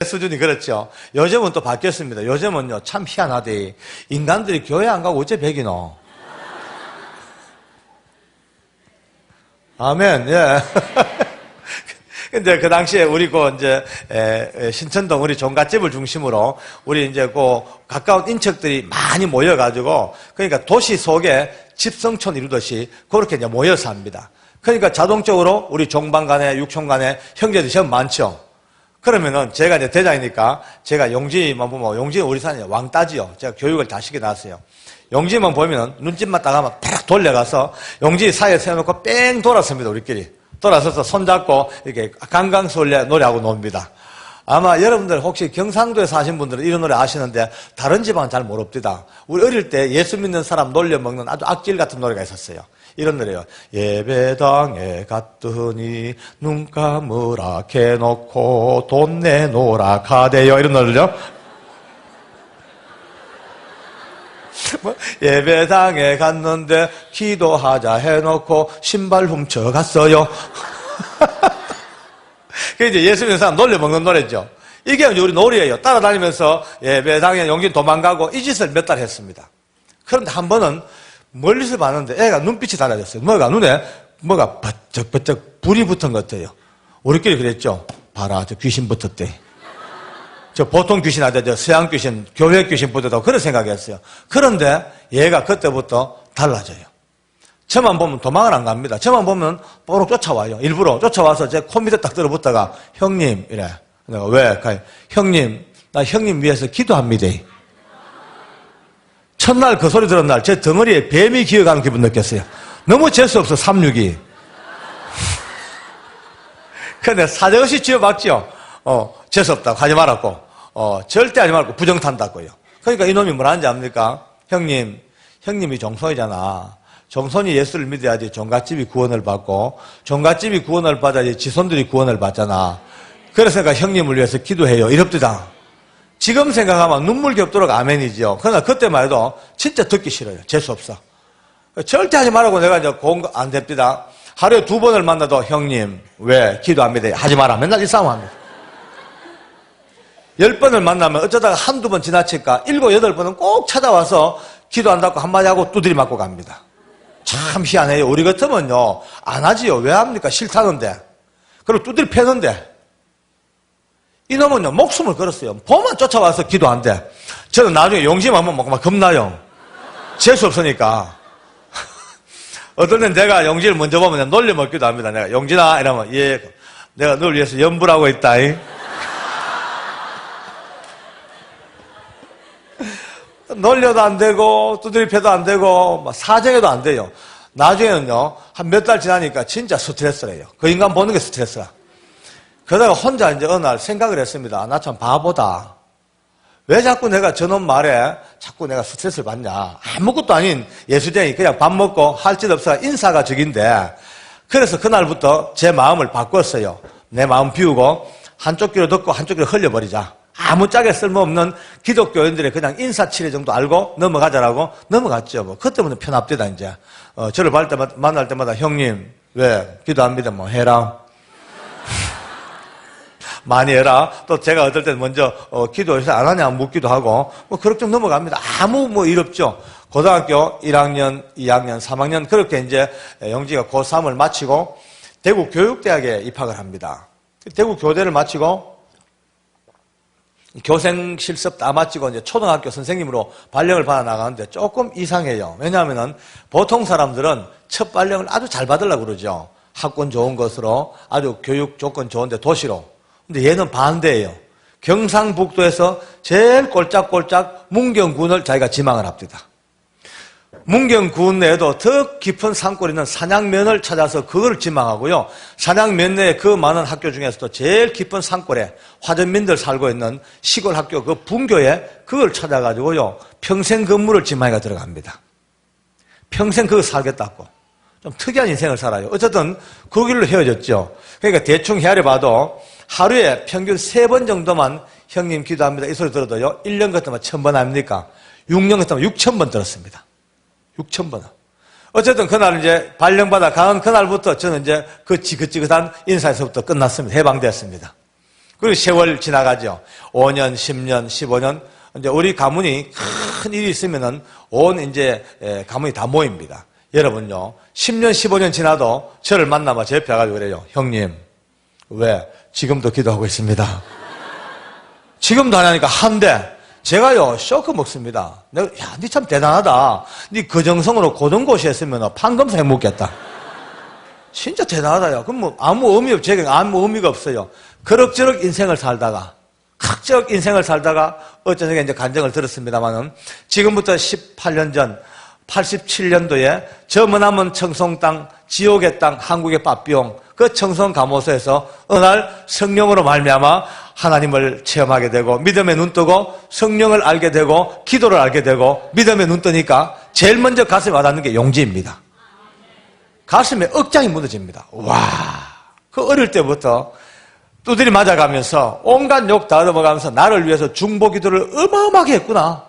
수준이 그렇죠. 요즘은 또 바뀌었습니다. 요즘은요, 참 희한하대. 인간들이 교회 안 가고 어째 백이노? 아멘, 예. 근데 그 당시에 우리 신천동 우리 종갓집을 중심으로 우리 이제 가까운 인척들이 많이 모여가지고 그러니까 도시 속에 집성촌 이루듯이 그렇게 이제 모여서 합니다. 그러니까 자동적으로 우리 종방 간에 육촌 간에 형제들이 참 많죠. 그러면은 제가 이제 대장이니까 제가 용진만 보면 용진은 우리 산이 왕따지요. 제가 교육을 다 시켜놨어요. 용진만 보면 눈짓만 딱 하면 탁 돌려가서 용진 사이에 세워놓고 뺑 돌았습니다. 우리끼리. 돌아서서 손잡고 이렇게 강강술래 노래하고 놉니다. 아마 여러분들 혹시 경상도에 사신 분들은 이런 노래 아시는데 다른 지방은 잘 모릅니다. 우리 어릴 때 예수 믿는 사람 놀려먹는 아주 악질 같은 노래가 있었어요. 이런 노래요. 예배당에 갔더니 눈 감으라 해놓고 돈 내놓으라 가대요. 이런 노래죠. 예배당에 갔는데 기도하자 해놓고 신발 훔쳐갔어요. 그게 이제 예수 믿는 사람 놀려먹는 노래죠. 이게 우리 놀이예요. 따라다니면서 예배당에 용진 도망가고 이 짓을 몇 달 했습니다. 그런데 한 번은 멀리서 봤는데 애가 눈빛이 달라졌어요. 눈에 뭐가 버쩍버쩍 불이 붙은 것 같아요. 우리끼리 그랬죠. 봐라, 저 귀신 붙었대. 저 보통 귀신 아니라 저 서양 귀신, 교회 귀신 붙었다고 그런 생각했어요. 그런데 얘가 그때부터 달라져요. 저만 보면 도망을 안 갑니다. 저만 보면 뽀록 쫓아와요. 일부러 쫓아와서 제 코 밑에 딱 들어붙다가 형님 이래. 내가 왜? 형님, 나 형님 위해서 기도합니다. 첫날 그 소리 들은 날 제 덩어리에 뱀이 기어가는 기분 느꼈어요. 너무 재수없어 362. 근데 사정없이 지어봤죠. 재수없다고 하지 말았고 절대 하지 말고 부정탄다고요. 그러니까 이놈이 뭐라는지 압니까? 형님이 종손이잖아. 종손이 예수를 믿어야지 종갓집이 구원을 받고 종갓집이 구원을 받아야지 지손들이 구원을 받잖아. 그래서 내가 형님을 위해서 기도해요. 이럽디다. 지금 생각하면 눈물 겹도록 아멘이죠. 그러나 그때만 해도 진짜 듣기 싫어요. 재수없어. 절대 하지 말라고 내가 이제 안 됩니다. 하루에 2번을 만나도 형님 왜 기도합니다. 하지 마라. 맨날 이 싸움합니다. 10번을 만나면 어쩌다가 한두 번 지나칠까 7, 8번은 꼭 찾아와서 기도한다고 한마디 하고 두드리 맞고 갑니다. 참 희한해요. 우리 같으면요 안 하지요. 왜 합니까? 싫다는데. 그리고 두드리 패는데 이놈은요 목숨을 걸었어요. 보만 쫓아와서 기도한대. 저는 나중에 용심하면 막 겁나요. 재수 없으니까. 어떤 땐 내가 용진을 먼저 보면 놀려먹기도 합니다. 내가 용진아 이러면 예, 내가 널 위해서 연불하고 있다. 놀려도 안 되고 두드리 패도 안 되고 사정해도 안 돼요. 나중에는요 한 몇 달 지나니까 진짜 스트레스래요. 그 인간 보는 게 스트레스라. 그러다가 혼자 이제 어느 날 생각을 했습니다. 나 참 바보다. 왜 자꾸 내가 저놈 말에 자꾸 내가 스트레스를 받냐. 아무것도 아닌 예수쟁이 그냥 밥 먹고 할 짓 없어가 인사가 적인데 그래서 그날부터 제 마음을 바꿨어요. 내 마음 비우고 한쪽 귀로 듣고 한쪽 귀로 흘려버리자. 아무짝에 쓸모없는 기독교인들의 그냥 인사치레 정도 알고 넘어가자라고 넘어갔죠. 뭐 그때부터 편합되다 이제. 저를 만날 때마다 형님 왜 기도합니다. 뭐 해라. 많이 해라. 또 제가 어떨 때는 먼저 기도해서 안 하냐 묻기도 하고 뭐 그렇게 좀 넘어갑니다. 아무 일 없죠. 고등학교 1학년, 2학년, 3학년 그렇게 이제 영지가 고3을 마치고 대구 교육대학에 입학을 합니다. 대구 교대를 마치고 교생 실습 다 마치고 이제 초등학교 선생님으로 발령을 받아 나가는데 조금 이상해요. 왜냐하면은 보통 사람들은 첫 발령을 아주 잘 받으려고 그러죠. 학군 좋은 것으로 아주 교육 조건 좋은데 도시로. 근데 얘는 반대예요. 경상북도에서 제일 꼴짝꼴짝 문경군을 자기가 지망을 합니다. 문경군 내에도 더 깊은 산골 있는 산양면을 찾아서 그걸 지망하고요. 산양면 내에 그 많은 학교 중에서도 제일 깊은 산골에 화전민들 살고 있는 시골 학교 그 분교에 그걸 찾아가지고요. 평생 근무를 지망해가 들어갑니다. 평생 그거 살겠다고. 좀 특이한 인생을 살아요. 어쨌든 그 길로 헤어졌죠. 그러니까 대충 헤아려봐도 하루에 평균 3번 정도만 형님 기도합니다. 이 소리 들어도요. 1년 같으면 1000번 아닙니까? 6년 같으면 6000번 들었습니다. 6000번. 어쨌든 그날 이제 발령받아 간 그날부터 저는 이제 그 지긋지긋한 인사에서부터 끝났습니다. 해방되었습니다. 그리고 세월 지나가죠. 5년, 10년, 15년. 이제 우리 가문이 큰 일이 있으면은 온 이제 가문이 다 모입니다. 여러분요, 10년, 15년 지나도 저를 만나면 제 옆에 가지고 그래요. 형님, 왜? 지금도 기도하고 있습니다. 지금도 하냐니까 한데, 제가요, 쇼크 먹습니다. 내가, 야, 니 참 대단하다. 니 그 정성으로 고등고시 했으면 판검사 해먹겠다. 진짜 대단하다, 야. 그럼 뭐, 아무 의미 없죠. 아무 의미가 없어요. 그럭저럭 인생을 살다가, 각적 인생을 살다가, 어쩌니까 이제 간증을 들었습니다만은, 지금부터 18년 전, 87년도에 저 머나먼 청송 땅, 지옥의 땅, 한국의 빠삐용, 그 청송 감호소에서 어느 날 성령으로 말미암아 하나님을 체험하게 되고 믿음의 눈 뜨고 성령을 알게 되고 기도를 알게 되고 믿음의 눈 뜨니까 제일 먼저 가슴에 와닿는 게 용기입니다. 가슴에 억장이 무너집니다. 와, 그 어릴 때부터 두드리 맞아가면서 온갖 욕 다 얻어먹으면서 나를 위해서 중보 기도를 어마어마하게 했구나.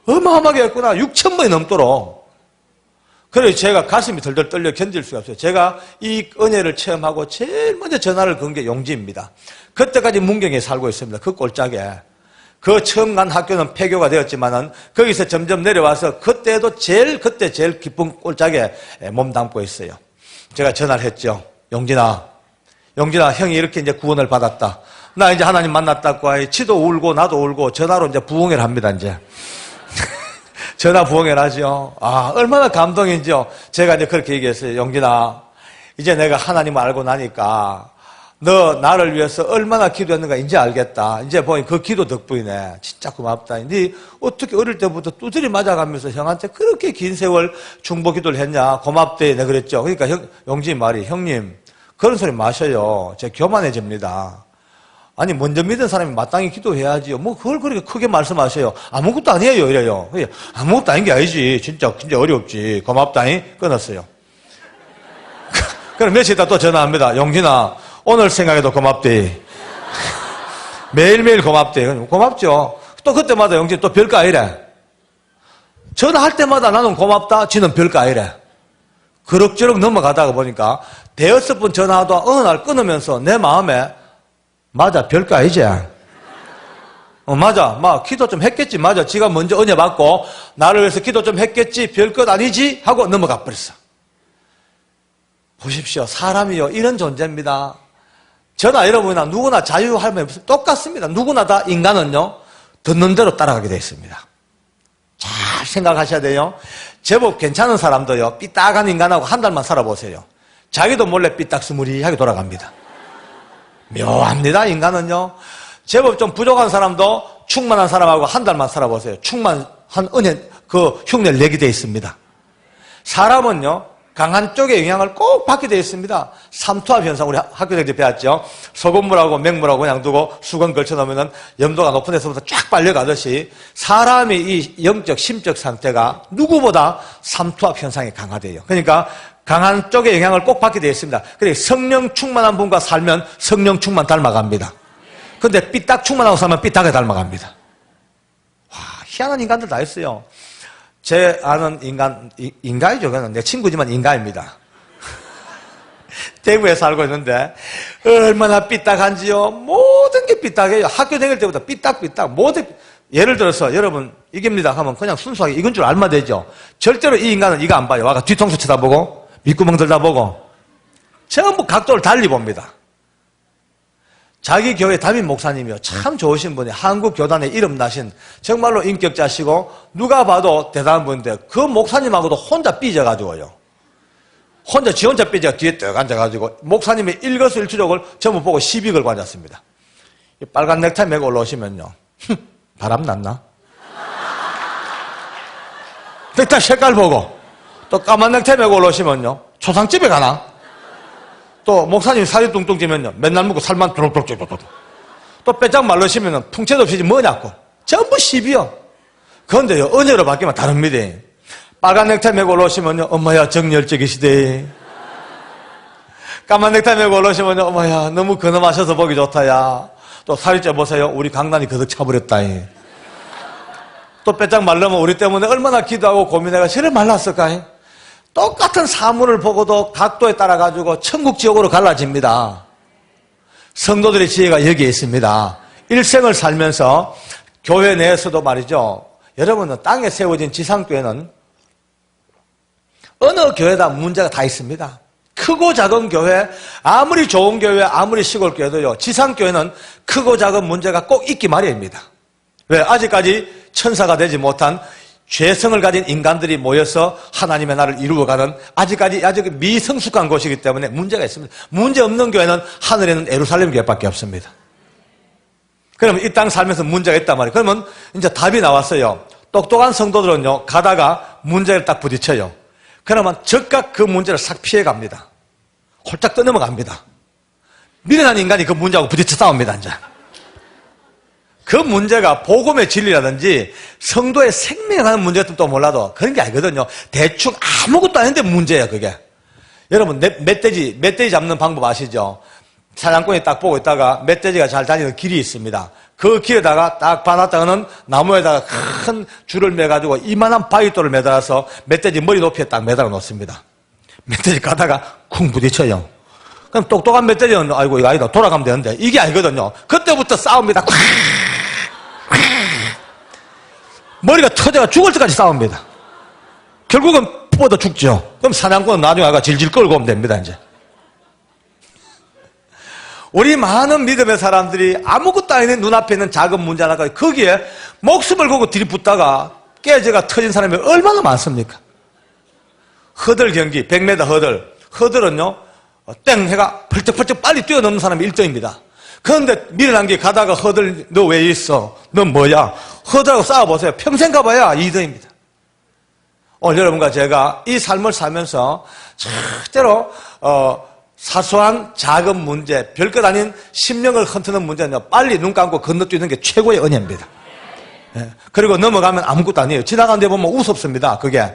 어마어마하게 했구나. 6,000번이 넘도록. 그래서 제가 가슴이 덜덜 떨려 견딜 수가 없어요. 제가 이 은혜를 체험하고 제일 먼저 전화를 건 게 용지입니다. 그때까지 문경에 살고 있습니다. 그 꼴짝에. 그 처음 간 학교는 폐교가 되었지만은 거기서 점점 내려와서 그때 제일 기쁜 꼴짝에 몸담고 있어요. 제가 전화를 했죠. 용진아, 형이 이렇게 이제 구원을 받았다. 나 이제 하나님 만났다고 지도 울고 나도 울고 전화로 이제 부흥회를 합니다, 이제. 전화 부흥회를 하죠. 아, 얼마나 감동인지요. 제가 이제 그렇게 얘기했어요. 용진아, 이제 내가 하나님을 알고 나니까 너 나를 위해서 얼마나 기도했는가 이제 알겠다. 이제 보니 그 기도 덕분이네. 진짜 고맙다. 네 어떻게 어릴 때부터 두드리 맞아가면서 형한테 그렇게 긴 세월 중보 기도를 했냐. 고맙대. 내가 그랬죠. 그러니까 용진이 말이, 형님, 그런 소리 마셔요. 제가 교만해집니다. 아니, 먼저 믿은 사람이 마땅히 기도해야지요. 뭐, 그걸 그렇게 크게 말씀하셔요. 아무것도 아니에요. 이래요. 아무것도 아닌 게 아니지. 진짜 어렵지. 고맙다잉. 끊었어요. 그럼 며칠 있다 또 전화합니다. 용진아, 오늘 생각해도 고맙대. 매일매일 고맙대. 고맙죠. 또 그때마다 용진 또 별거 아니래. 전화할 때마다 나는 고맙다. 지는 별거 아니래. 그럭저럭 넘어가다가 보니까 대여섯 번 전화하다 어느 날 끊으면서 내 마음에 맞아, 별거 아니지. 맞아. 기도 좀 했겠지. 맞아. 지가 먼저 은혜 받고 나를 위해서 기도 좀 했겠지. 별것 아니지. 하고 넘어가 버렸어. 보십시오. 사람이요. 이런 존재입니다. 저나 여러분이나 누구나 자유할 말 없습니다. 똑같습니다. 누구나 다 인간은요. 듣는 대로 따라가게 되어 있습니다. 잘 생각하셔야 돼요. 제법 괜찮은 사람도요. 삐딱한 인간하고 한 달만 살아보세요. 자기도 몰래 삐딱스무리하게 돌아갑니다. 묘합니다, 인간은요. 제법 좀 부족한 사람도 충만한 사람하고 한 달만 살아보세요. 충만한 은혜, 그 흉내를 내게 되어 있습니다. 사람은요, 강한 쪽의 영향을 꼭 받게 되어 있습니다. 삼투압 현상, 우리 학교 다닐 때 배웠죠. 소금물하고 맹물하고 그냥 두고 수건 걸쳐놓으면 염도가 높은 데서부터 쫙 빨려가듯이 사람의 이 영적, 심적 상태가 누구보다 삼투압 현상이 강화돼요. 그러니까 강한 쪽의 영향을 꼭 받게 되어 있습니다. 그래서 성령 충만한 분과 살면 성령 충만 닮아갑니다. 그런데 삐딱 충만하고 살면 삐딱하게 닮아갑니다. 와, 희한한 인간들 다 있어요. 제 아는 인간이죠. 그냥 내 친구지만 인간입니다. 대구에 살고 있는데 얼마나 삐딱한지요. 모든 게 삐딱해요. 학교 다닐 때부터 삐딱삐딱 모든. 예를 들어서 여러분 이깁니다 하면 그냥 순수하게 이건 줄 알면 되죠. 절대로 이 인간은 이거 안 봐요. 와가 뒤통수 쳐다보고 밑구멍 들다보고 전부 각도를 달리 봅니다. 자기 교회 담임 목사님이요. 참 좋으신 분이 한국 교단에 이름 나신 정말로 인격자시고 누가 봐도 대단한 분인데 그 목사님하고도 혼자 삐져가지고요. 지 혼자 삐져가 뒤에 떡 앉아가지고 목사님의 일거수일투족을 전부 보고 시비 걸고 앉았습니다. 빨간 넥타이 메고 올라오시면요. 바람 났나? 넥타이 색깔 보고 또 까만 넥타이 메고 올라오시면요. 초상집에 가나? 또 목사님 살이 뚱뚱 찌면요. 맨날 먹고 살만 뚜룩뚜룩 또 빼짝 말르시면은 풍채도 없이 뭐냐고. 전부 시비요. 그런데요. 은혜로 바뀌면 다릅니다. 빨간 넥타이 메고 올라오시면요. 엄마야 정열적이시대. 까만 넥타이 메고 올라오시면요. 엄마야 너무 근엄하셔서 보기 좋다야. 또 살이 쪄보세요. 우리 강단이 거득 차버렸다. 또 빼짝 말르면 우리 때문에 얼마나 기도하고 고민해가 저를 말랐을까. 똑같은 사물을 보고도 각도에 따라 가지고 천국 지옥으로 갈라집니다. 성도들의 지혜가 여기에 있습니다. 일생을 살면서 교회 내에서도 말이죠. 여러분은 땅에 세워진 지상교회는 어느 교회다 문제가 다 있습니다. 크고 작은 교회, 아무리 좋은 교회, 아무리 시골 교회도요. 지상교회는 크고 작은 문제가 꼭 있기 마련입니다. 왜? 아직까지 천사가 되지 못한 죄성을 가진 인간들이 모여서 하나님의 나라를 이루어가는 아직 미성숙한 곳이기 때문에 문제가 있습니다. 문제 없는 교회는 하늘에는 예루살렘 교회밖에 없습니다. 그러면 이 땅 살면서 문제가 있단 말이에요. 그러면 이제 답이 나왔어요. 똑똑한 성도들은요, 가다가 문제를 딱 부딪혀요. 그러면 즉각 그 문제를 싹 피해갑니다. 홀짝 떠넘어갑니다. 미련한 인간이 그 문제하고 부딪혀 싸웁니다, 이제. 그 문제가 복음의 진리라든지 성도의 생명에 관한 문제였던 또 몰라도 그런 게 아니거든요. 대충 아무것도 아닌데 문제예요, 그게. 여러분, 멧돼지 잡는 방법 아시죠? 사냥꾼이 딱 보고 있다가 멧돼지가 잘 다니는 길이 있습니다. 그 길에다가 딱 봐놨다가는 나무에다가 큰 줄을 매가지고 이만한 바위돌을 매달아서 멧돼지 머리 높이에 딱 매달아 놓습니다. 멧돼지 가다가 쿵 부딪혀요. 그럼 똑똑한 멧돼지는 아이고 이거 아니다 돌아가면 되는데 이게 아니거든요. 그때부터 싸웁니다. 머리가 터져가 죽을 때까지 싸웁니다. 결국은 뻗어 죽죠. 그럼 사냥꾼은 나중에 아가 질질 끌고 오면 됩니다, 이제. 우리 많은 믿음의 사람들이 아무것도 아닌 눈앞에 있는 작은 문제 하나가 거기에 목숨을 걸고 들이붙다가 깨져가 터진 사람이 얼마나 많습니까? 허들 경기, 100m 허들. 허들은요, 땡 해가 펄쩍펄쩍 빨리 뛰어넘는 사람이 1등입니다. 그런데 미련한 게 가다가 허들, 너 왜 있어? 넌 뭐야? 허들하고 싸워보세요. 평생 가봐야 2등입니다. 오늘 여러분과 제가 이 삶을 살면서 절대로, 사소한 작은 문제, 별것 아닌 심령을 흔드는 문제는 빨리 눈 감고 건너뛰는 게 최고의 은혜입니다. 예. 그리고 넘어가면 아무것도 아니에요. 지나가는 데 보면 우습습니다. 그게.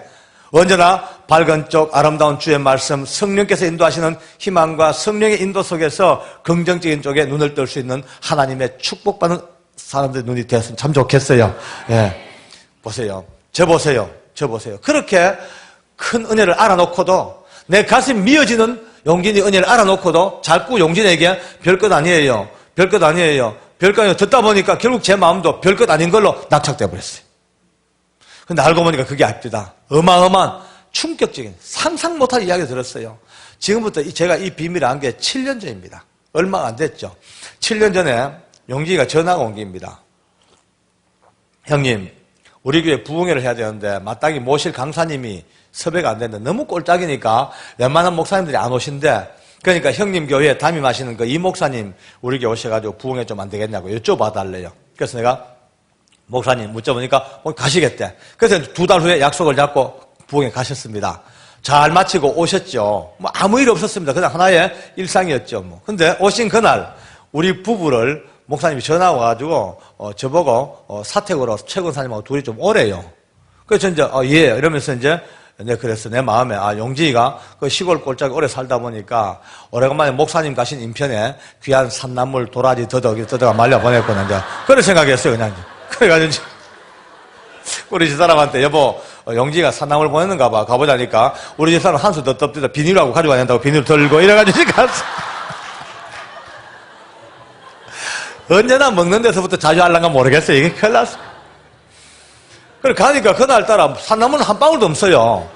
언제나 밝은 쪽 아름다운 주의 말씀, 성령께서 인도하시는 희망과 성령의 인도 속에서 긍정적인 쪽에 눈을 뜰 수 있는 하나님의 축복받는 사람들의 눈이 되었으면 참 좋겠어요. 예. 보세요. 저 보세요. 그렇게 큰 은혜를 알아놓고도 내 가슴이 미어지는 용진이 은혜를 알아놓고도 자꾸 용진에게 별것 아니에요. 듣다 보니까 결국 제 마음도 별것 아닌 걸로 낙착돼 버렸어요. 근데 알고 보니까 그게 아닙니다. 어마어마한 충격적인 상상 못할 이야기 들었어요. 지금부터 제가 이 비밀을 안 게 7년 전입니다. 얼마 안 됐죠. 7년 전에 용진이가 전화가 온 게입니다. 형님, 우리 교회 부흥회를 해야 되는데 마땅히 모실 강사님이 섭외가 안 되는데 너무 꼴짝이니까 웬만한 목사님들이 안 오신대. 그러니까 형님 교회에 담임하시는 그 이 목사님 우리 교회 오셔가지고 부흥회 좀 안 되겠냐고 여쭤봐 달래요. 그래서 내가 목사님 묻자보니까 가시겠대. 그래서 2달 후에 약속을 잡고 부흥회 가셨습니다. 잘 마치고 오셨죠. 뭐 아무 일 없었습니다. 그냥 하나의 일상이었죠. 뭐. 근데 오신 그날 우리 부부를 목사님이 전화 와가지고 저보고 사택으로 최 권사님하고 둘이 좀 오래요. 그래서 이제 예 이러면서 이제 그래서 내 마음에 용진이가 그 시골 꼴짝이 오래 살다 보니까 오래간만에 목사님 가신 인편에 귀한 산나물 도라지 더덕아 말려 보냈거든. 이제 그런 생각했어요 그냥. 그래가지고 우리 집사람한테 여보 용진이가 산나물 보냈는가 봐 가보자니까 우리 집사람 한 수 더 덥디다 비닐하고 가져와야 된다고 비닐 들고 이래가지고 갔어. 언제나 먹는 데서부터 자주 하려는가 모르겠어요. 이게 큰일 났어. 그래 가니까 그날따라 산나물은 한 방울도 없어요.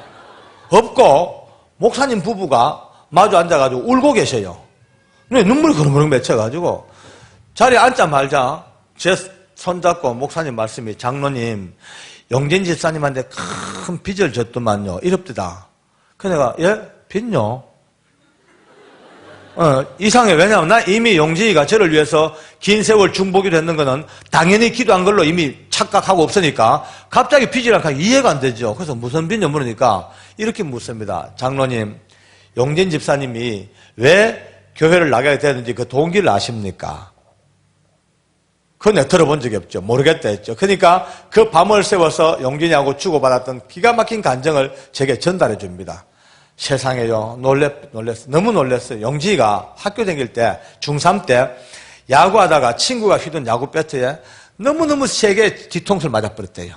없고 목사님 부부가 마주 앉아가지고 울고 계셔요. 눈물이 그르르 맺혀가지고 자리에 앉자 말자 제 손잡고 목사님 말씀이 장로님 용진 집사님한테 큰 빚을 졌더만요. 이럽디다. 그래서 내가 예? 빚요? 이상해. 왜냐하면 나 이미 용진이가 저를 위해서 긴 세월 중보기도 했는 거는 당연히 기도한 걸로 이미 착각하고 없으니까 갑자기 빚이라니까 이해가 안 되죠. 그래서 무슨 빚냐 물으니까 이렇게 묻습니다. 장로님, 용진 집사님이 왜 교회를 나가게 되는지 그 동기를 아십니까? 그건 내가 들어본 적이 없죠. 모르겠다 했죠. 그러니까 그 밤을 세워서 용진이하고 주고받았던 기가 막힌 감정을 제게 전달해 줍니다. 세상에요. 놀랬어요. 너무 놀랐어요. 용진이가 학교 다닐 때, 중3 때, 야구하다가 친구가 휘둔 야구 배트에 너무너무 세게 뒤통수를 맞아버렸대요.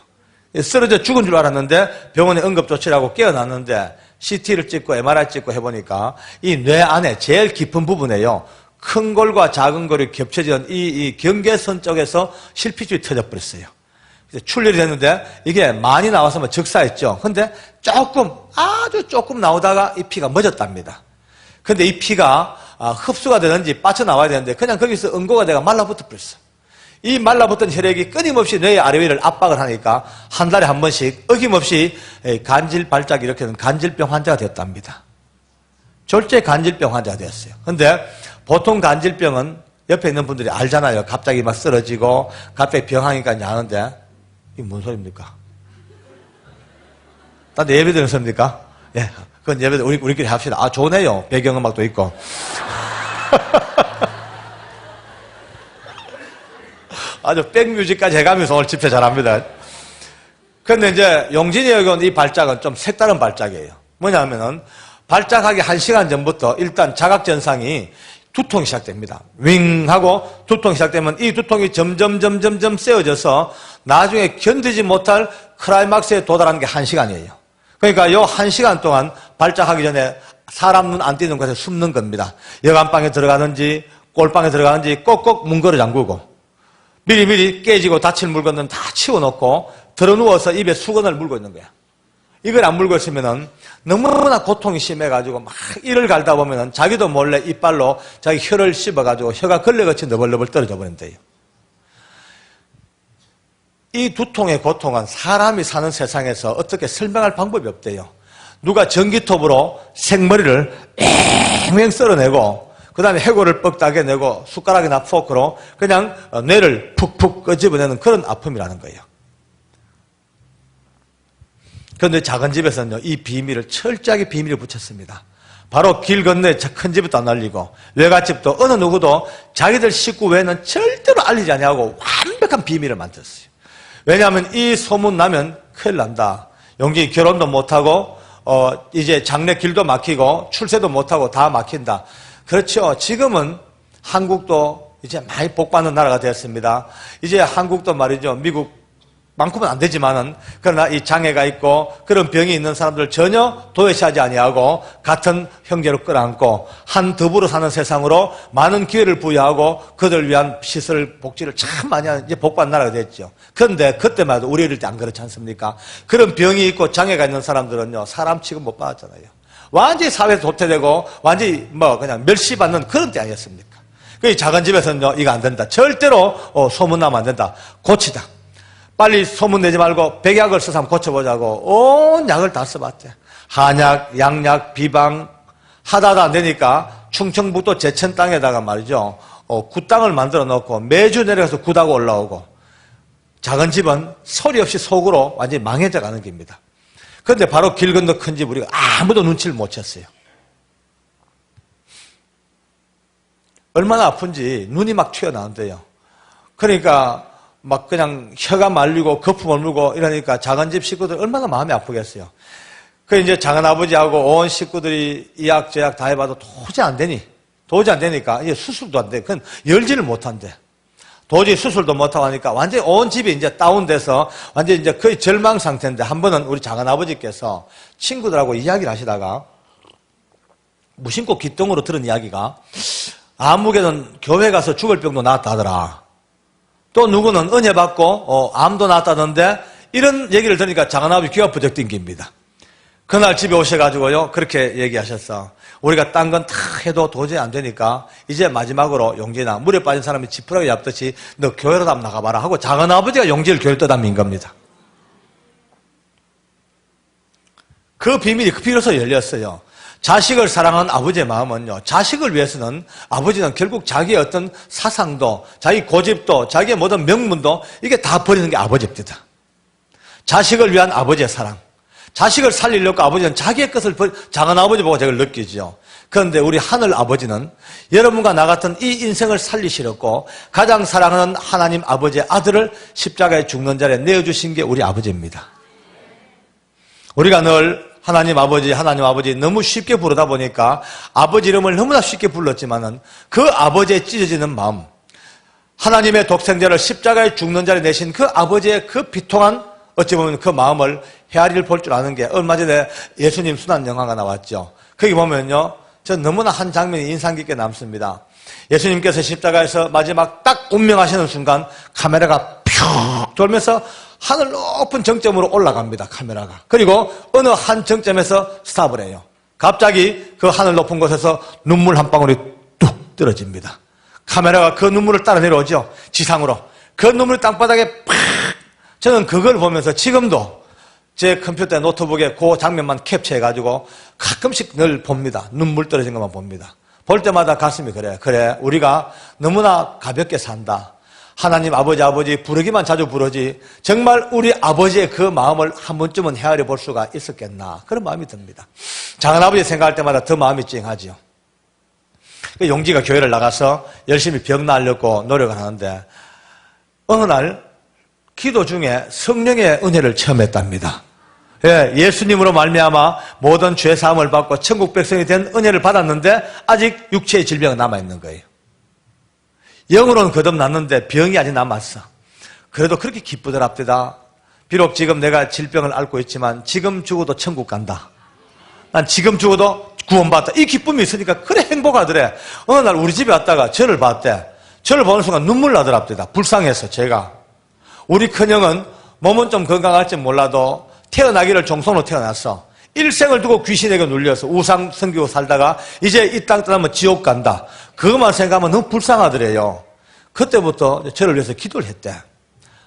쓰러져 죽은 줄 알았는데 병원에 응급조치를 깨어났는데 CT를 찍고 MRI 찍고 해보니까 이 뇌 안에 제일 깊은 부분에요. 큰 골과 작은 골이 겹쳐진 이 경계선 쪽에서 실핏줄이 터져버렸어요. 출혈이 됐는데 이게 많이 나와서 즉사했죠. 근데 아주 조금 나오다가 이 피가 멎었답니다. 근데 이 피가 흡수가 되는지 빠져나와야 되는데 그냥 거기서 응고가 돼가 말라붙어 버렸어. 이 말라붙은 혈액이 끊임없이 뇌의 아래 위를 압박을 하니까 한 달에 한 번씩 어김없이 간질 발작이 일으키는 간질병 환자가 됐답니다. 졸제 간질병 환자가 됐어요. 근데 보통 간질병은 옆에 있는 분들이 알잖아요. 갑자기 막 쓰러지고 갑자기 병하니까 하는데 이게 뭔 소리입니까? 다들 예배 드리는 소리입니까? 예, 그건 예배 우리끼리 합시다. 좋네요. 배경음악도 있고. 아주 백뮤직까지 해가면서 오늘 집회 잘합니다. 그런데 이제 용진이 여기 온 이 발작은 좀 색다른 발작이에요. 뭐냐면은 발작하기 1시간 전부터 일단 자각전상이 두통이 시작됩니다. 윙 하고 두통이 시작되면 이 두통이 점점 세워져서 나중에 견디지 못할 클라이막스에 도달하는 게 1시간이에요. 그러니까 요 1시간 동안 발작하기 전에 사람 눈 안 띄는 곳에 숨는 겁니다. 여간방에 들어가는지 꼴방에 들어가는지 꼭꼭 문 걸어 잠그고 미리미리 깨지고 다칠 물건은 다 치워놓고 들어누워서 입에 수건을 물고 있는 거야. 이걸 안 물고 있으면은 너무나 고통이 심해가지고 막 이를 갈다 보면은 자기도 몰래 이빨로 자기 혀를 씹어가지고 혀가 걸레같이 너벌너벌 떨어져 버린대요. 이 두통의 고통은 사람이 사는 세상에서 어떻게 설명할 방법이 없대요. 누가 전기톱으로 생머리를 맹맹 썰어내고 그 다음에 해골을 뻑다게 내고 숟가락이나 포크로 그냥 뇌를 푹푹 끄집어내는 그런 아픔이라는 거예요. 그런데 작은 집에서는요, 이 비밀을 철저하게 비밀을 붙였습니다. 바로 길 건너에 큰 집도 안 알리고 외갓집도 어느 누구도 자기들 식구 외에는 절대로 알리지 아니하고 완벽한 비밀을 만들었어요. 왜냐하면 이 소문 나면 큰일 난다. 용기 결혼도 못하고 이제 장래 길도 막히고 출세도 못하고 다 막힌다. 그렇죠. 지금은 한국도 이제 많이 복받는 나라가 되었습니다. 이제 한국도 말이죠. 미국만큼은 안 되지만은 그러나 이 장애가 있고 그런 병이 있는 사람들 전혀 도외시하지 아니하고 같은 형제로 끌어안고 한 더불어 사는 세상으로 많은 기회를 부여하고 그들 위한 시설 복지를 참 많이 하는 이제 복받는 나라가 됐죠. 그런데 그때만 해도 우리 어릴 때 안 그렇지 않습니까? 그런 병이 있고 장애가 있는 사람들은요 사람 취급 못 받았잖아요. 완전히 사회에서 도태되고 완전히 그냥 멸시받는 그런 때 아니었습니까? 그 작은 집에서는요 이거 안 된다. 절대로 소문나면 안 된다. 고치다. 빨리 소문 내지 말고 백약을 써서 한번 고쳐보자고 온 약을 다 써봤대. 한약, 양약, 비방 하다도 안 되니까 충청북도 제천 땅에다가 말이죠 굿땅을 만들어 놓고 매주 내려가서 굿하고 올라오고 작은 집은 소리 없이 속으로 완전히 망해져 가는 겁니다. 그런데 바로 길 건너 큰 집 우리가 아무도 눈치를 못 챘어요. 얼마나 아픈지 눈이 막 튀어나온대요. 그러니까 막 그냥 혀가 말리고 거품을 물고 이러니까 작은 집 식구들 얼마나 마음이 아프겠어요. 그 이제 작은 아버지하고 온 식구들이 이약 저약 다 해봐도 도저히 안 되니까 이제 수술도 안 돼. 그건 열지를 못한대. 도저히 수술도 못하고 하니까 완전히 온 집이 이제 다운돼서 완전히 이제 거의 절망 상태인데 한 번은 우리 작은 아버지께서 친구들하고 이야기를 하시다가 무심코 귓등으로 들은 이야기가 아무개는 교회 가서 죽을 병도 나았다 하더라. 또 누구는 은혜 받고 암도 나았다던데 이런 얘기를 들으니까 작은 아버지 귀가 부쩍 띵깁니다. 그날 집에 오셔가지고요 그렇게 얘기하셨어. 우리가 딴 건 다 해도 도저히 안 되니까 이제 마지막으로 용진아 물에 빠진 사람이 지푸라기 잡듯이 너 교회로 한번 나가봐라 하고 작은 아버지가 용진을 교회로 떠다민 겁니다. 그 비밀이 비로소 열렸어요. 자식을 사랑하는 아버지의 마음은요 자식을 위해서는 아버지는 결국 자기의 어떤 사상도 자기 고집도 자기의 모든 명문도 이게 다 버리는 게 아버지입니다. 자식을 위한 아버지의 사랑, 자식을 살리려고 아버지는 자기의 것을 작은 아버지 보고 저걸 느끼죠. 그런데 우리 하늘 아버지는 여러분과 나 같은 이 인생을 살리시려고 가장 사랑하는 하나님 아버지의 아들을 십자가에 죽는 자리에 내어주신 게 우리 아버지입니다. 우리가 늘 하나님 아버지 너무 쉽게 부르다 보니까 아버지 이름을 너무나 쉽게 불렀지만은 그 아버지의 찢어지는 마음, 하나님의 독생자를 십자가에 죽는 자리에 내신 그 아버지의 그 비통한 어찌 보면 그 마음을 헤아리를 볼 줄 아는 게 얼마 전에 예수님 순환 영화가 나왔죠. 거기 보면요 저 너무나 한 장면이 인상 깊게 남습니다. 예수님께서 십자가에서 마지막 딱 운명하시는 순간 카메라가 펴 돌면서 하늘 높은 정점으로 올라갑니다. 카메라가. 그리고 어느 한 정점에서 스탑을 해요. 갑자기 그 하늘 높은 곳에서 눈물 한 방울이 뚝 떨어집니다. 카메라가 그 눈물을 따라 내려오죠. 지상으로. 그 눈물이 땅바닥에 팍. 저는 그걸 보면서 지금도 제 컴퓨터 노트북에 그 장면만 캡처해가지고 가끔씩 늘 봅니다. 눈물 떨어진 것만 봅니다. 볼 때마다 가슴이 그래. 그래, 우리가 너무나 가볍게 산다. 하나님 아버지 부르기만 자주 부르지 정말 우리 아버지의 그 마음을 한 번쯤은 헤아려 볼 수가 있었겠나. 그런 마음이 듭니다. 작은아버지 생각할 때마다 더 마음이 찡하지요. 용기가 교회를 나가서 열심히 병 나으려고 노력을 하는데 어느 날 기도 중에 성령의 은혜를 체험했답니다. 예, 예수님으로 말미암아 모든 죄 사함을 받고 천국 백성이 된 은혜를 받았는데 아직 육체의 질병은 남아있는 거예요. 영으로는 거듭났는데 병이 아직 남았어. 그래도 그렇게 기쁘더랍니다. 비록 지금 내가 질병을 앓고 있지만 지금 죽어도 천국 간다. 난 지금 죽어도 구원받다. 이 기쁨이 있으니까 그래 행복하더래. 어느 날 우리 집에 왔다가 저를 봤대. 저를 보는 순간 눈물 나더랍니다. 불쌍해서 제가. 우리 큰형은 몸은 좀 건강할지 몰라도 태어나기를 종손으로 태어났어. 일생을 두고 귀신에게 눌려서 우상 섬기고 살다가 이제 이 땅 떠나면 지옥 간다. 그것만 생각하면 너무 불쌍하더래요. 그때부터 저를 위해서 기도를 했대.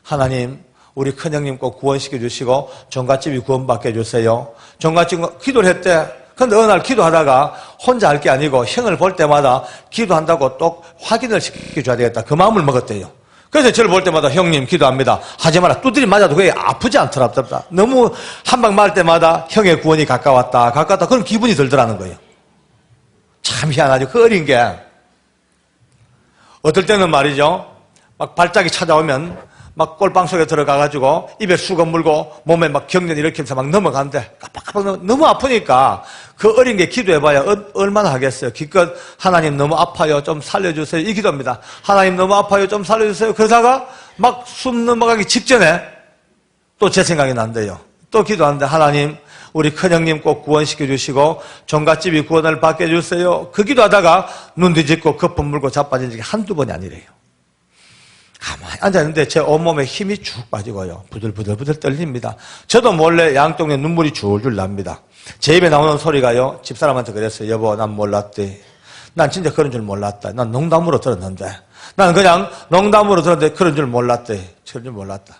하나님, 우리 큰형님 꼭 구원시켜 주시고 종갓집이 구원받게 해주세요. 종갓집 기도를 했대. 근데 어느 날 기도하다가 혼자 할 게 아니고 형을 볼 때마다 기도한다고 또 확인을 시켜줘야 되겠다. 그 마음을 먹었대요. 그래서 저를 볼 때마다 형님 기도합니다. 하지 마라. 두드리 맞아도 그게 아프지 않더랍니다. 너무 한 방 맞을 때마다 형의 구원이 가까웠다. 그런 기분이 들더라는 거예요. 참 희한하죠. 그 어린 게. 어떨 때는 말이죠. 막 발작이 찾아오면 막 꼴방 속에 들어가가지고 입에 수건 물고 몸에 막 경련 일으키면서 막 넘어가는데 깜빡깜빡 너무 아프니까 그 어린 게 기도해봐야 얼마나 하겠어요. 기껏 하나님 너무 아파요. 좀 살려주세요. 이 기도입니다. 하나님 너무 아파요. 좀 살려주세요. 그러다가 막 숨 넘어가기 직전에 또 제 생각이 난대요. 또 기도하는데 하나님 우리 큰형님 꼭 구원시켜 주시고 종갓집이 구원을 받게 해주세요. 그 기도하다가 눈 뒤집고 거품 물고 자빠진 적이 한두 번이 아니래요. 가만히 앉아있는데 제 온몸에 힘이 쭉 빠지고요. 부들부들 떨립니다. 저도 몰래 양쪽에 눈물이 줄줄 납니다. 제 입에 나오는 소리가요. 집사람한테 그랬어요. 여보, 난 몰랐대. 난 진짜 그런 줄 몰랐다. 난 농담으로 들었는데. 난 그냥 농담으로 들었는데 그런 줄 몰랐대. 그런 줄 몰랐다.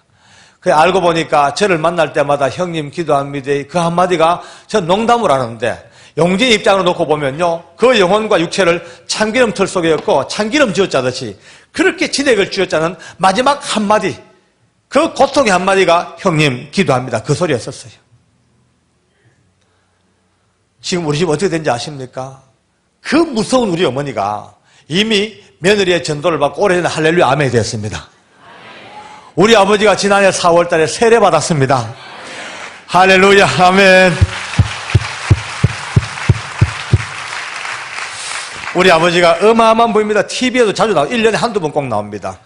그 알고 보니까 저를 만날 때마다 형님 기도합니다. 그 한마디가 저 농담을 하는데 용진 입장으로 놓고 보면요. 그 영혼과 육체를 참기름 틀 속에 였고 참기름 쥐어짜듯이 그렇게 진액을 쥐어짜는 마지막 한마디, 그 고통의 한마디가 형님 기도합니다. 그 소리였었어요. 지금 우리 집 어떻게 된지 아십니까? 그 무서운 우리 어머니가 이미 며느리의 전도를 받고 오래전에 할렐루야 아멘이 되었습니다. 우리 아버지가 지난해 4월 달에 세례 받았습니다. 할렐루야 아멘. 우리 아버지가 어마어마한 분입니다. TV에도 자주 나오고 1년에 한두 번 꼭 나옵니다.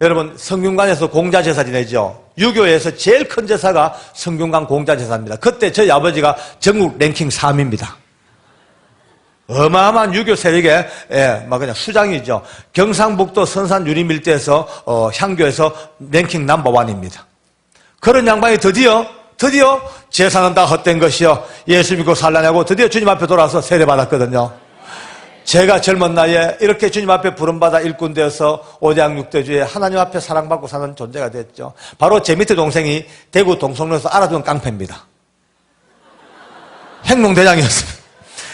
여러분 성균관에서 공자제사 지내죠. 유교에서 제일 큰 제사가 성균관 공자제사입니다. 그때 저희 아버지가 전국 랭킹 3위입니다. 어마어마한 유교 세력의 막 그냥 수장이죠. 경상북도 선산 유림일대에서 향교에서 랭킹 넘버1입니다. 그런 양반이 드디어 제사는 다 헛된 것이요 예수 믿고 살라냐고 드디어 주님 앞에 돌아와서 세례받았거든요. 제가 젊은 나이에 이렇게 주님 앞에 부름받아 일꾼 되어서 오대양육대주에 하나님 앞에 사랑받고 사는 존재가 됐죠. 바로 제 밑에 동생이 대구 동성로에서 알아두는 깡패입니다. 행농대장이었습니다.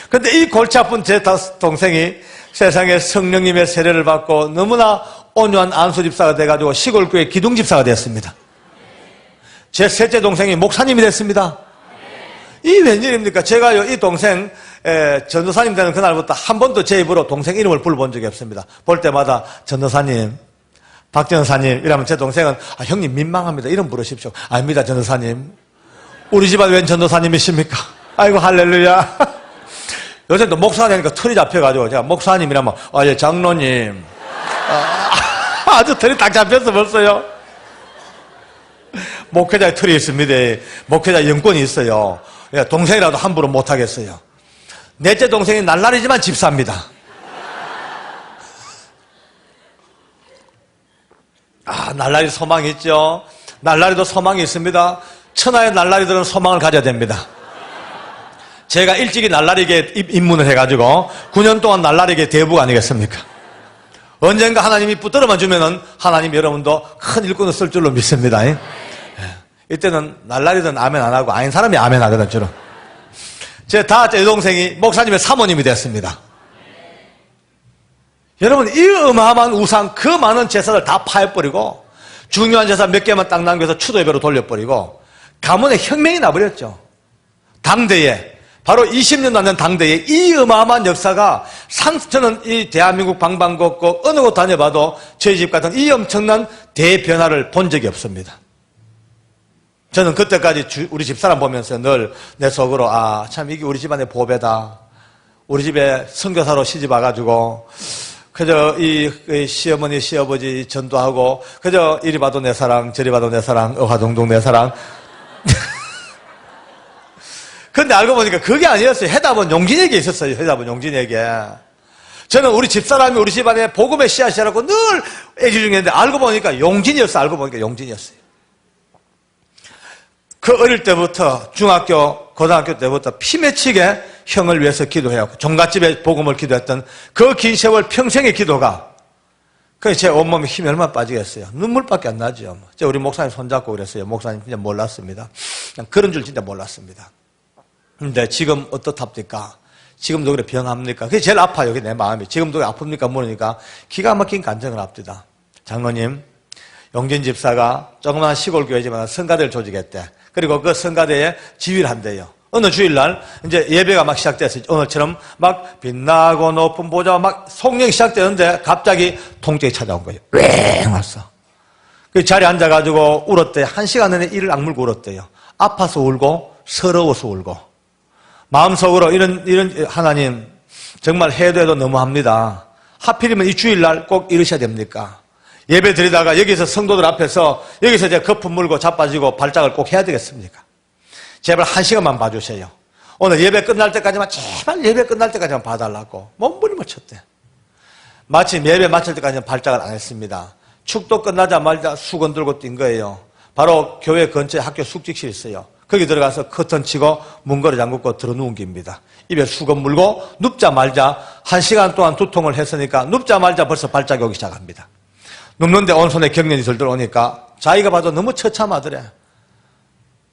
근데 이 골치 아픈 제 동생이 세상에 성령님의 세례를 받고 너무나 온유한 안수집사가 돼가지고 시골교회 기둥집사가 되었습니다. 제 셋째 동생이 목사님이 됐습니다. 이 웬일입니까? 제가요, 이 동생, 전도사님 되는 그날부터 한 번도 제 입으로 동생 이름을 불러본 적이 없습니다. 볼 때마다 전도사님, 박전도사님 이러면 제 동생은 형님 민망합니다. 이름 부르십시오. 아닙니다, 전도사님. 우리 집안 웬 전도사님이십니까? 아이고 할렐루야. 요새 또 목사가 되니까 털이 잡혀가지고 제가 목사님이라면 예 장로님. 아주 털이 딱 잡혀서 벌써요. 목회자의 털이 있습니다. 목회자 영권이 있어요. 동생이라도 함부로 못하겠어요. 넷째 동생이 날라리지만 집사입니다. 날라리 소망이 있죠. 날라리도 소망이 있습니다. 천하의 날라리들은 소망을 가져야 됩니다. 제가 일찍이 날라리계 입문을 해가지고 9년 동안 날라리계 대부가 아니겠습니까? 언젠가 하나님이 붙들어만 주면은 하나님 여러분도 큰 일꾼을 쓸 줄로 믿습니다. 이때는 날라리든 아멘 안 하고 아닌 사람이 아멘 하거든 주로. 제 다째 여동생이 목사님의 사모님이 됐습니다. 여러분 이 어마어마한 우상 그 많은 제사를 다 파해버리고 중요한 제사 몇 개만 딱 남겨서 추도 예배로 돌려버리고 가문에 혁명이 나버렸죠. 당대에 바로 20년도 안 된 당대에 이 어마어마한 역사가 저는 이 대한민국 방방곡곡 어느 곳 다녀봐도 저희 집 같은 이 엄청난 대변화를 본 적이 없습니다. 저는 그때까지 우리 집사람 보면서 늘 내 속으로 참 이게 우리 집안의 보배다. 우리 집에 선교사로 시집 와가지고 그저 이 시어머니 시아버지 전도하고 그저 이리 봐도 내 사랑 저리 봐도 내 사랑 어화동동 내 사랑. 근데 알고 보니까 그게 아니었어요. 해답은 용진에게 있었어요. 해답은 용진에게. 저는 우리 집사람이 우리 집안에 복음의 씨앗이라고 늘 애지중했는데 알고 보니까 용진이었어요. 알고 보니까 용진이었어요. 그 어릴 때부터 중학교, 고등학교 때부터 피맺히게 형을 위해서 기도해요. 종갓집에 복음을 기도했던 그 긴 세월 평생의 기도가 그래서 제 온몸에 힘이 얼마나 빠지겠어요. 눈물밖에 안 나죠. 우리 목사님 손잡고 그랬어요. 목사님 진짜 몰랐습니다. 그냥 그런 줄 진짜 몰랐습니다. 근데 지금 어떻답니까? 지금도 그래 병합니까? 그게 제일 아파요. 그게 내 마음이. 지금도 아픕니까? 모르니까 기가 막힌 간증을 합니다. 장로님, 용진 집사가 조그마한 시골 교회지만 성가대를 조직했대. 그리고 그 성가대에 지휘를 한대요. 어느 주일날 이제 예배가 막 시작됐어요. 오늘처럼 막 빛나고 높은 보좌 막 송령이 시작되는데 갑자기 통증이 찾아온 거예요. 왱 왔어. 그 자리에 앉아가지고 울었대요. 1시간 내내 이를 악물고 울었대요. 아파서 울고 서러워서 울고. 마음속으로 이런 하나님 정말 해도 해도 너무합니다. 하필이면 이 주일날 꼭 이러셔야 됩니까? 예배 드리다가 여기서 성도들 앞에서 여기서 이제 거품 물고 자빠지고 발작을 꼭 해야 되겠습니까? 제발 1시간만 봐주세요. 오늘 예배 끝날 때까지만 제발 예배 끝날 때까지만 봐달라고 몸부림을 쳤대. 마침 예배 마칠 때까지는 발작을 안 했습니다. 축도 끝나자마자 수건 들고 뛴 거예요. 바로 교회 근처에 학교 숙직실이 있어요. 거기 들어가서 커튼 치고 문거리 잠그고 들어누운 겁니다. 입에 수건 물고 눕자마자 1시간 동안 두통을 했으니까 눕자마자 벌써 발작이 오기 시작합니다. 눕는데 온손에 경련이 들어오니까 자기가 봐도 너무 처참하더래.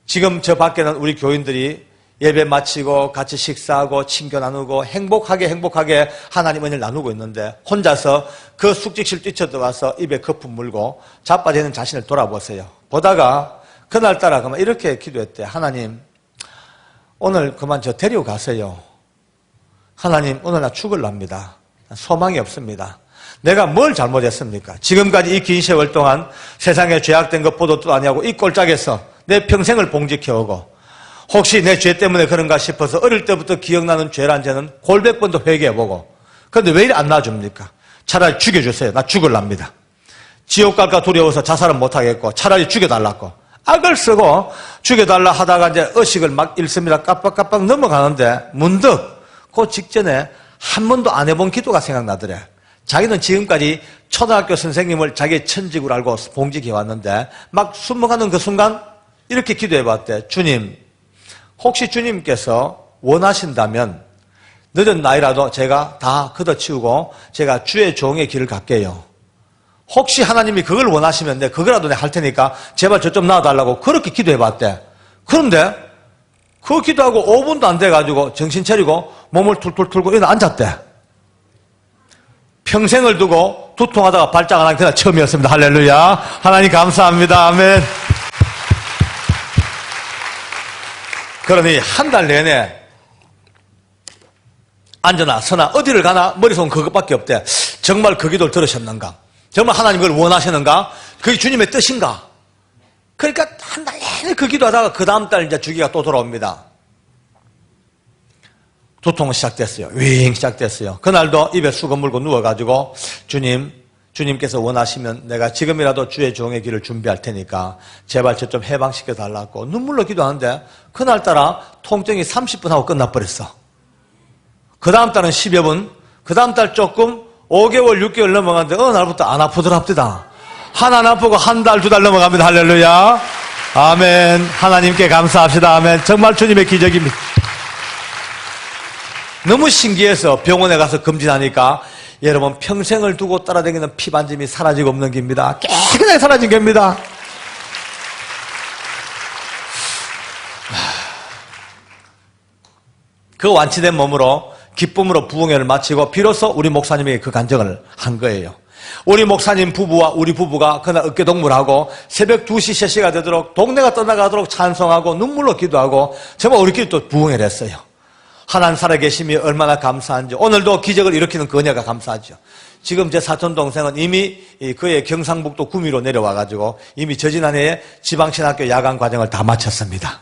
지금 저 밖에는 우리 교인들이 예배 마치고 같이 식사하고 친교 나누고 행복하게 하나님 은혜를 나누고 있는데 혼자서 그 숙직실 뛰쳐들어가서 입에 거품 물고 자빠지는 자신을 돌아보세요. 보다가 그날따라 그만 이렇게 기도했대. 하나님, 오늘 그만 저 데리고 가세요. 하나님, 오늘 나 죽을랍니다. 소망이 없습니다. 내가 뭘 잘못했습니까? 지금까지 이 긴 세월 동안 세상에 죄악된 것 보도도 아니하고 이 꼴짝에서 내 평생을 봉지켜오고 혹시 내 죄 때문에 그런가 싶어서 어릴 때부터 기억나는 죄란 죄는 골백 번도 회개해보고 그런데 왜 이리 안 놔줍니까? 차라리 죽여주세요. 나 죽을랍니다. 지옥 갈까 두려워서 자살은 못하겠고 차라리 죽여달라고 악을 쓰고 죽여달라 하다가 이제 의식을 막 잃습니다. 깜빡깜빡 넘어가는데 문득 그 직전에 한 번도 안 해본 기도가 생각나더래. 자기는 지금까지 초등학교 선생님을 자기의 천직으로 알고 봉직해 왔는데 막 숨어가는 그 순간 이렇게 기도해봤대. 주님, 혹시 주님께서 원하신다면 늦은 나이라도 제가 다 걷어치우고 제가 주의 종의 길을 갈게요. 혹시 하나님이 그걸 원하시면 내 그거라도 내가 할 테니까 제발 저 좀 놔달라고 그렇게 기도해봤대. 그런데 그 기도하고 5분도 안 돼가지고 정신 차리고 몸을 툴툴 틀고 일어나 앉았대. 평생을 두고 두통하다가 발작 안 한 그날 처음이었습니다. 할렐루야. 하나님 감사합니다. 아멘. 그러니 한 달 내내 앉으나 서나 어디를 가나 머릿속은 그것밖에 없대. 정말 그 기도를 들으셨는가? 정말 하나님 그걸 원하시는가? 그게 주님의 뜻인가? 그러니까 한 달 내내 그 기도하다가 그 다음 달 이제 주기가 또 돌아옵니다. 두통은 시작됐어요. 윙 시작됐어요. 그날도 입에 수건 물고 누워가지고 주님께서 원하시면 내가 지금이라도 주의 종의 길을 준비할 테니까 제발 저 좀 해방시켜 달라고 눈물로 기도하는데 그날따라 통증이 30분 하고 끝나버렸어. 그 다음 달은 10여 분, 그 다음 달 조금 5개월, 6개월 넘어갔는데 어느 날부터 안 아프더랍니다. 하나 앞으고 한 달, 두 달 넘어갑니다. 할렐루야. 아멘. 하나님께 감사합시다. 아멘. 정말 주님의 기적입니다. 너무 신기해서 병원에 가서 검진하니까 여러분 평생을 두고 따라다니는 피반점이 사라지고 없는 겁니다. 깨끗하게 사라진 겁니다. 그 완치된 몸으로 기쁨으로 부흥회를 마치고 비로소 우리 목사님에게 그 간증을 한 거예요. 우리 목사님 부부와 우리 부부가 그날 어깨동무하고 새벽 2시, 3시가 되도록 동네가 떠나가도록 찬송하고 눈물로 기도하고 정말 우리끼리 또 부흥회를 했어요. 하나님 살아계심이 얼마나 감사한지. 오늘도 기적을 일으키는 그녀가 감사하죠. 지금 제 사촌동생은 이미 그의 경상북도 구미로 내려와가지고 이미 저지난해에 지방신학교 야간 과정을 다 마쳤습니다.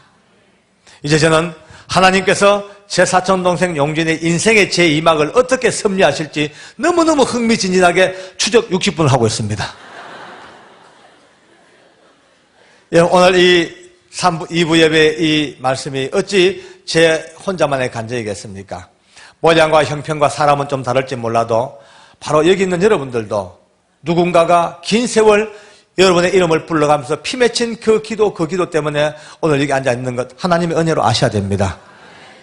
이제 저는 하나님께서 제 사촌동생 용진의 인생의 제2막을 어떻게 섭리하실지 너무너무 흥미진진하게 추적 60분을 하고 있습니다. 오늘 이 2부 예배의 이 말씀이 어찌 제 혼자만의 간증이겠습니까? 모양과 형편과 사람은 좀 다를지 몰라도 바로 여기 있는 여러분들도 누군가가 긴 세월 여러분의 이름을 불러가면서 피 맺힌 그 기도 때문에 오늘 여기 앉아있는 것 하나님의 은혜로 아셔야 됩니다.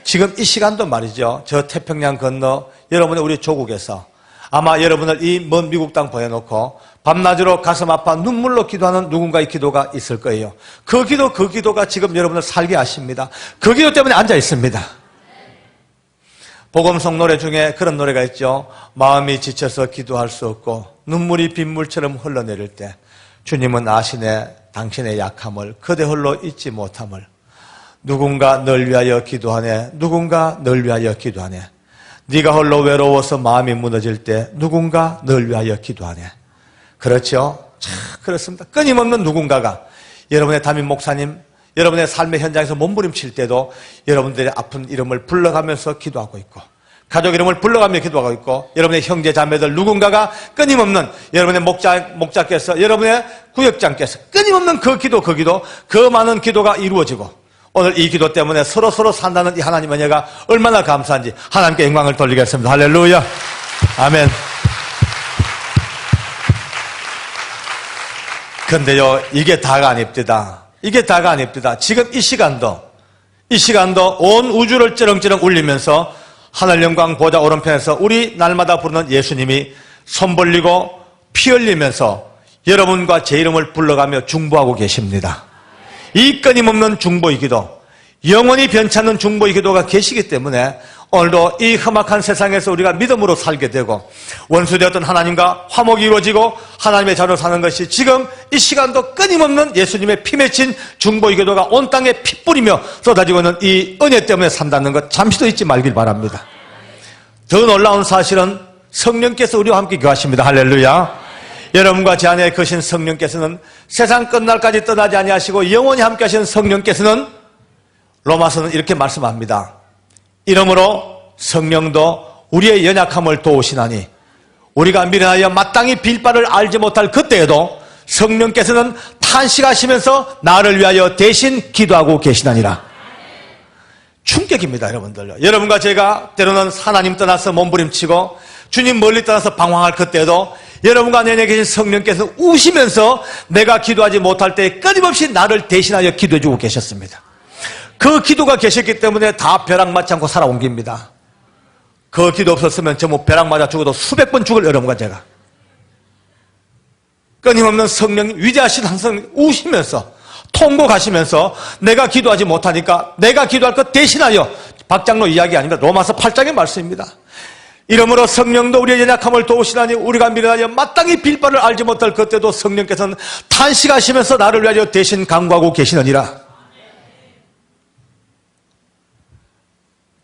지금 이 시간도 말이죠. 저 태평양 건너 여러분의 우리 조국에서 아마 여러분을 이 먼 미국 땅 보내놓고 밤낮으로 가슴 아파 눈물로 기도하는 누군가의 기도가 있을 거예요. 그 기도가 지금 여러분을 살게 하십니다. 그 기도 때문에 앉아 있습니다. 복음성 노래 중에 그런 노래가 있죠. 마음이 지쳐서 기도할 수 없고 눈물이 빗물처럼 흘러내릴 때 주님은 아시네 당신의 약함을 그대 홀로 잊지 못함을. 누군가 널 위하여 기도하네. 누군가 널 위하여 기도하네. 네가 홀로 외로워서 마음이 무너질 때 누군가 널 위하여 기도하네. 그렇죠? 참 그렇습니다. 끊임없는 누군가가 여러분의 담임 목사님, 여러분의 삶의 현장에서 몸부림칠 때도 여러분들의 아픈 이름을 불러가면서 기도하고 있고 가족 이름을 불러가며 기도하고 있고 여러분의 형제 자매들 누군가가 끊임없는 여러분의 목자께서 여러분의 구역장께서 끊임없는 그 기도 그 많은 기도가 이루어지고 오늘 이 기도 때문에 서로 산다는 이 하나님 은혜가 얼마나 감사한지 하나님께 영광을 돌리겠습니다. 할렐루야. 아멘. 근데요, 이게 다가 아닙니다. 이게 다가 아닙니다. 지금 이 시간도 온 우주를 쩌렁쩌렁 울리면서 하늘 영광 보좌 오른편에서 우리 날마다 부르는 예수님이 손 벌리고 피 흘리면서 여러분과 제 이름을 불러가며 중보하고 계십니다. 이 끊임없는 중보의 기도, 영원히 변찮는 중보의 기도가 계시기 때문에 오늘도 이 험악한 세상에서 우리가 믿음으로 살게 되고 원수되었던 하나님과 화목이 이루어지고 하나님의 자녀로 사는 것이 지금 이 시간도 끊임없는 예수님의 피 맺힌 중보의 기도가 온 땅에 피 뿌리며 쏟아지고 있는 이 은혜 때문에 산다는 것 잠시도 잊지 말길 바랍니다. 더 놀라운 사실은 성령께서 우리와 함께 거하십니다. 할렐루야. 여러분과 제 안에 거신 성령께서는 세상 끝날까지 떠나지 아니하시고 영원히 함께 하시는 성령께서는 로마서는 이렇게 말씀합니다. 이러므로 성령도 우리의 연약함을 도우시나니 우리가 미련하여 마땅히 빌 바를 알지 못할 그때에도 성령께서는 탄식하시면서 나를 위하여 대신 기도하고 계시나니라. 충격입니다, 여러분들요. 여러분과 제가 때로는 하나님 떠나서 몸부림치고 주님 멀리 떠나서 방황할 그때도 여러분과 내 안에 계신 성령께서 우시면서 내가 기도하지 못할 때 끊임없이 나를 대신하여 기도해주고 계셨습니다. 그 기도가 계셨기 때문에 다 벼락 맞지 않고 살아온 겁니다. 그 기도 없었으면 전부 벼락 맞아 죽어도 수백 번 죽을 여러분과 제가. 끊임없는 성령님, 위대하신 성령님 우시면서 통곡하시면서 내가 기도하지 못하니까 내가 기도할 것 대신하여 박장로 이야기 아닙니다. 로마서 8장의 말씀입니다. 이러므로 성령도 우리의 연약함을 도우시나니 우리가 미련하여 마땅히 빌 바를 알지 못할 그때도 성령께서는 탄식하시면서 나를 위하여 대신 간구하고 계시느니라.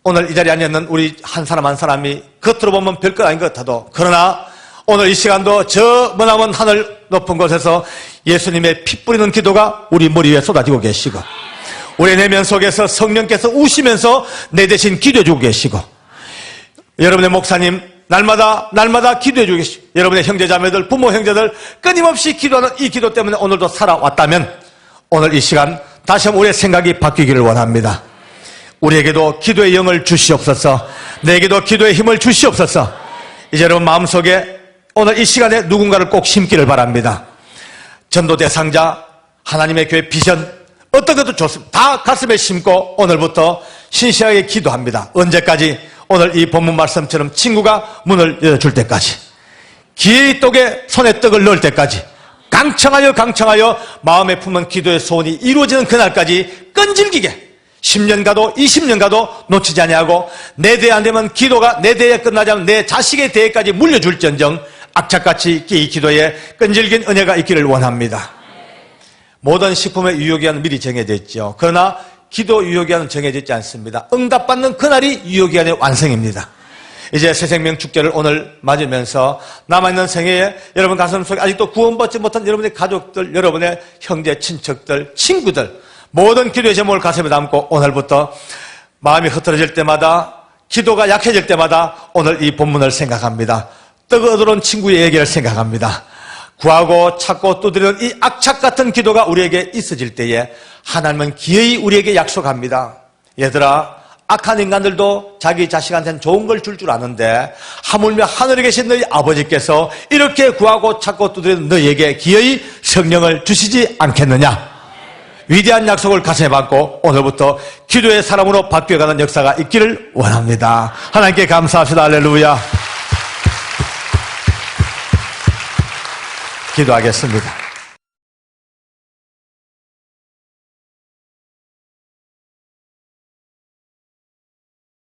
오늘 이 자리에 앉아있는 우리 한 사람 한 사람이 겉으로 보면 별것 아닌 것 같아도 그러나 오늘 이 시간도 저 머나먼 하늘 높은 곳에서 예수님의 피 뿌리는 기도가 우리 머리 위에 쏟아지고 계시고 우리 내면 속에서 성령께서 우시면서 내 대신 기도해주고 계시고 여러분의 목사님 날마다 기도해주고 계시고 여러분의 형제자매들 부모 형제들 끊임없이 기도하는 이 기도 때문에 오늘도 살아왔다면 오늘 이 시간 다시 한번 우리의 생각이 바뀌기를 원합니다. 우리에게도 기도의 영을 주시옵소서. 내게도 기도의 힘을 주시옵소서. 이제 여러분 마음속에 오늘 이 시간에 누군가를 꼭 심기를 바랍니다. 전도 대상자, 하나님의 교회 비전, 어떤 것도 좋습니다. 다 가슴에 심고 오늘부터 신실하게 기도합니다. 언제까지? 오늘 이 본문 말씀처럼 친구가 문을 열어줄 때까지, 기의 떡에 손에 떡을 넣을 때까지, 강청하여 마음에 품은 기도의 소원이 이루어지는 그날까지 끈질기게 10년 가도 20년 가도 놓치지 아니하고, 내 대회 안 되면 기도가 내 대회 끝나지 않으면 내 자식의 대회까지 물려줄지언정 악착같이 이 기도에 끈질긴 은혜가 있기를 원합니다. 모든 식품의 유효기한은 미리 정해져 있죠. 그러나 기도 유효기한은 정해져 있지 않습니다. 응답받는 그날이 유효기한의 완성입니다. 이제 새생명 축제를 오늘 맞으면서 남아있는 생애에 여러분 가슴속에 아직도 구원받지 못한 여러분의 가족들, 여러분의 형제, 친척들, 친구들, 모든 기도의 제목을 가슴에 담고 오늘부터 마음이 흐트러질 때마다, 기도가 약해질 때마다 오늘 이 본문을 생각합니다. 떡어들은 친구의 얘기를 생각합니다. 구하고 찾고 두드리는 이 악착 같은 기도가 우리에게 있어질 때에 하나님은 기어이 우리에게 약속합니다. 얘들아, 악한 인간들도 자기 자식한테는 좋은 걸 줄 아는데 하물며 하늘에 계신 너희 아버지께서 이렇게 구하고 찾고 두드리는 너희에게 기어이 성령을 주시지 않겠느냐? 위대한 약속을 가슴에 받고 오늘부터 기도의 사람으로 바뀌어가는 역사가 있기를 원합니다. 하나님께 감사합시다. 할렐루야. 기도하겠습니다.